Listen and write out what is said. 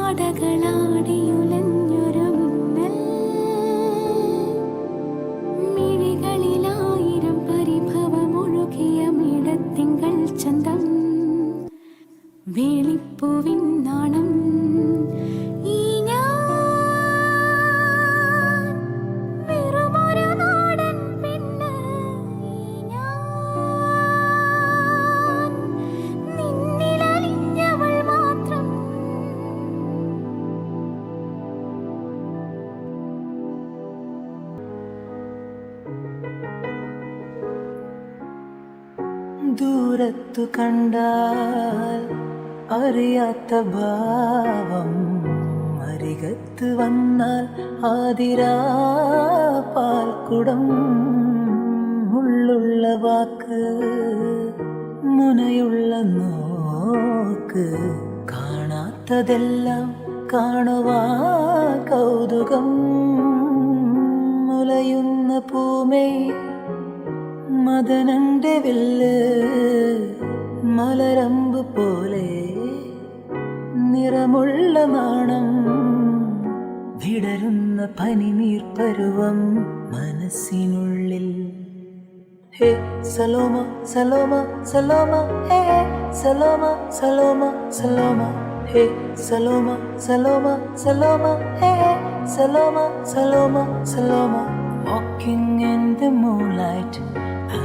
ജാടകളാടിയുലഞ്ഞൊരു മിന്നൽ, മിഴികളിലായിരം പരിഭവമൊഴുകിയ മിടത്തിങ്കൾ ചന്തം, വേളിപ്പൂവിൻ നാണം. ഈ ഞാൻ വെറുമൊരു നാടൻ പെണ്ണ്, ഈ ഞാൻ നിന്നിലലിഞ്ഞവൾ മാത്രം. ദൂരത്തു കണ്ടാൽ അറിയാത്ത ഭാവം, അരികത്ത് വന്നാൽ ആതിരാ പാൽക്കുടം. ഉള്ളുള്ള വാക്ക്, മുനയുള്ള നോക്ക്, കാണാത്തതെല്ലാം കാണുവാ കൗതുകം. മുലയുന്ന പൂമേ മദനന്റെ വില്ല്, മലരമ്പ് പോലെ നിറമുള്ള നാണം. വിടരുന്ന പനിനീർ പരുവം മനസ്സിനുള്ളിൽ. ഹേ സലോമ സലോമ സലോമ, ഹേ സലോമ സലോമ സലോമ, ഹേ സലോമ സലോമ സലോമ, ഹേ Saloma Saloma Saloma. Walking in the moonlight,